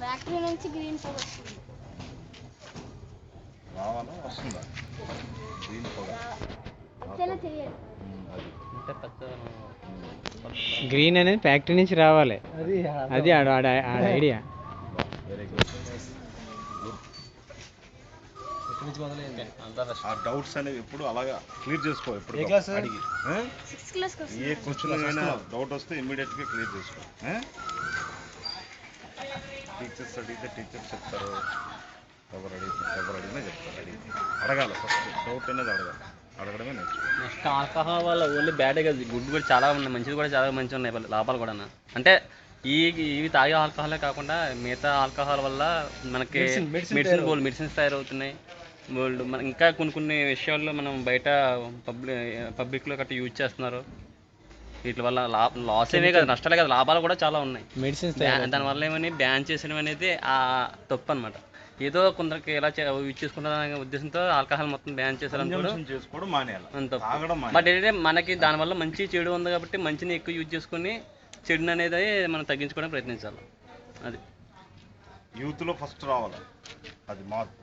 Factory నుంచి green పొగ వస్తుంది. రావాలా వస్తుందా గ్రీన్ పొగ? తెలియదు. అది గ్రీన్ అనేది ఫ్యాక్టరీ నుంచి రావాలి, అది ఐడియా. Very good. ఆ డౌట్స్ అనేవి ఎప్పుడు అలాగా క్లియర్ చేసుకో. ఎప్పుడు అడిగి ఏ క్వశ్చన్ అయినా డౌట్ వస్తే ఇమ్మీడియట్గా క్లియర్ చేసుకో. టీచర్స్ అడిగితే టీచర్స్ చెప్తారు, ఎవరు అడిగినా చెప్తారు. అడగాలి, ఫస్ట్ డౌట్ అనేది అడగడమే నేర్చుకో. నెక్స్ట్ ఆల్కహాల్ వల్ల ఓన్లీ బ్యాడే కదా, గుడ్ కూడా చాలా ఉన్నాయి, మంచిది కూడా చాలా మంచిగా ఉన్నాయి లాభాలు కూడా. అంటే ఇవి తాగే ఆల్కహాలే కాకుండా మిగతా ఆల్కహాల్ వల్ల మనకి మెడిసిన్స్ తయారవుతున్నాయి. మన ఇంకా కొన్ని విషయాల్లో మనం బయట పబ్లిక్లో గట్రా యూజ్ చేస్తున్నారు. వీటి వల్ల లాస్ ఏమే కదా, నష్టాలే కదా, లాభాలు కూడా చాలా ఉన్నాయి. మెడిసిన్స్ దానివల్ల ఏమని బ్యాన్ చేసడం అనేది తప్పు అనమాట. ఏదో కొందరికి ఎలా యూజ్ చేసుకుంటారనే ఉద్దేశంతో ఆల్కహాల్ మొత్తం బ్యాన్ చేసుకోవడం మానేయాలి. బట్ ఏంటంటే మనకి దానివల్ల మంచి చెడు ఉంది కాబట్టి మంచిని ఎక్కువ యూజ్ చేసుకుని చెడుని అనేది మనం తగ్గించుకోవడానికి ప్రయత్నించాలి. అది యూత్లో ఫస్ట్ రావాలి, అది మార్పు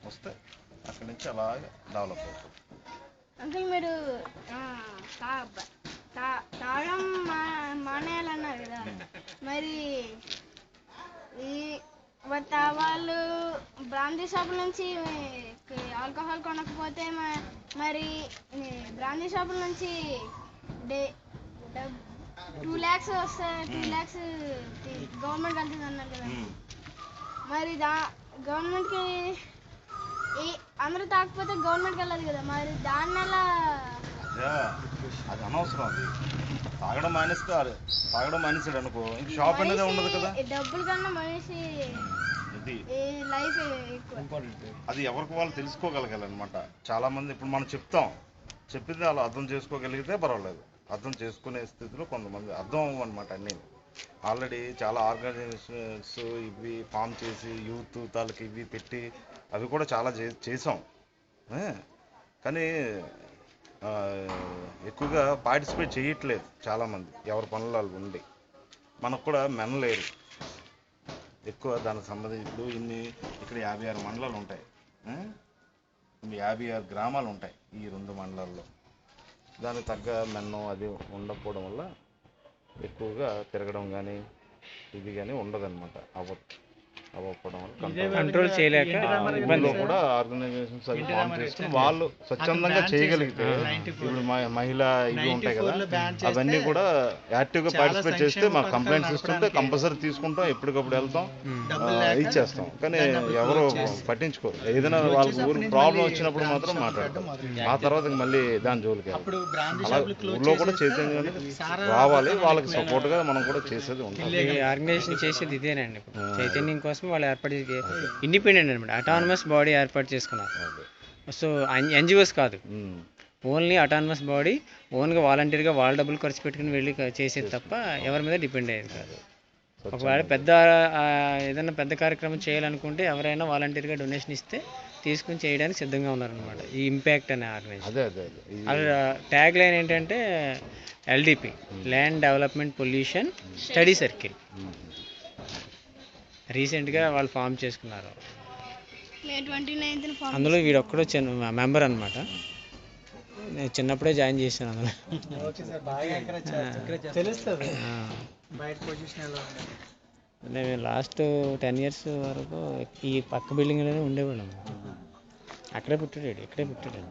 వస్తే అక్కడి నుంచి అలాగే డెవలప్ అవుతుంది. అంకుల్ మీరు తాగడం మానేయాలన్నారు కదా, మరి వాళ్ళు బ్రాందీ షాపుల నుంచి ఆల్కహాల్ కొనకపోతే మరి బ్రాందీ షాపుల నుంచి 2 lakhs వస్తాయి, 2 lakhs గవర్నమెంట్ వెళ్తుంది అన్నారు కదా, మరి గవర్నమెంట్కి అందరూ తాకపోతే గవర్నమెంట్కి వెళ్ళదు కదా, మరి దాన్ని ఎలా? అది అనవసరం. అది తాగడం మానేసాడు అనుకో, ఇంక షాప్ అనేది ఉండదు కదా. డబ్బుల కన్నా మనిషి లైఫ్ అది ఎవరికి వాళ్ళు తెలుసుకోగలగాలన్నమాట. చాలా మంది ఇప్పుడు మనం చెప్పింది వాళ్ళు అర్థం చేసుకోగలిగితే పర్వాలేదు. అర్థం చేసుకునే స్థితిలో కొంతమంది అర్థం అవ్వనమాట. అన్నీ ఆల్రెడీ చాలా ఆర్గనైజేషన్స్ ఇవి ఫామ్ చేసి యూత్ తాలూకు ఇవి పెట్టి అవి కూడా చాలా చేసాం. కానీ ఎక్కువగా పార్టిసిపేట్ చేయట్లేదు చాలామంది, ఎవరి పనులు వాళ్ళు ఉండి. మనకు కూడా మెనలేరు ఎక్కువ దానికి సంబంధించి. ఇప్పుడు ఇక్కడ 56 మండలాలు ఉంటాయి, 56 గ్రామాలు ఉంటాయి ఈ 2 మండలాల్లో. దానికి తగ్గ మెన్నం అది ఉండకపోవడం వల్ల ఎక్కువగా తిరగడం కానీ ఇది కానీ ఉండదన్నమాట. అవ్వకపోవడం వల్ల కంట్రోల్ చేయలేక ఇబ్బంది కూడా ఆర్గనైజేషన్స్ అవి ఫామ్ చేసుకుని వాళ్ళు స్వచ్ఛందంగా చేయగలిగితే, ఇప్పుడు మహిళా ఇవి ఉంటాయి కదా, అవన్నీ కూడా యాక్టివ్గా పార్టిసిపేట్ చేస్తే మా కంప్లైంట్స్ ఇస్తుంటే కంపల్సరీ తీసుకుంటాం, ఎప్పటికప్పుడు వెళ్తాం, ఇచ్చేస్తాం. కానీ ఎవరు పట్టించుకోరు. ఏదైనా వాళ్ళకి ఊరికి ప్రాబ్లం వచ్చినప్పుడు మాత్రం మాట్లాడతాం. ఆ తర్వాత మళ్ళీ దాని జోలికి అలా ఊళ్ళో కూడా చైతన్యం రావాలి. వాళ్ళకి సపోర్ట్గా మనం కూడా చేసేది ఉంటుంది. ఆర్గనైజేషన్ చేసేది ఇదేనండి. చైతన్యం కోసం వాళ్ళు ఏర్పాటు ఇండిపెండెంట్ అనమాట, అటానమస్ బాడీ ఏర్పాటు చేసుకున్నారు. సో ఎన్జిఓస్ కాదు, ఓన్లీ అటానమస్ బాడీ, ఓన్గా వాలంటీర్గా వాళ్ళ డబ్బులు ఖర్చు పెట్టుకుని వెళ్ళి చేసేది తప్ప ఎవరి మీద డిపెండ్ అయ్యేది కాదు. ఒకవేళ ఏదైనా పెద్ద కార్యక్రమం చేయాలనుకుంటే ఎవరైనా వాలంటీర్గా డొనేషన్ ఇస్తే తీసుకుని చేయడానికి సిద్ధంగా ఉన్నారనమాట ఈ ఇంపాక్ట్ అనే ఆర్గనైజేషన్. అలా ట్యాగ్ లైన్ ఏంటంటే LDP, land development pollution study circle. రీసెంట్గా వాళ్ళు ఫామ్ చేసుకున్నారు. అందులో వీడొక్కడో మెంబర్ అనమాట. నేను చిన్నప్పుడే జాయిన్ చేశాను అందులో. మేము లాస్ట్ 10 years వరకు ఈ పక్క బిల్డింగ్లోనే ఉండేవాళ్ళం. ఇక్కడే పుట్టాడు.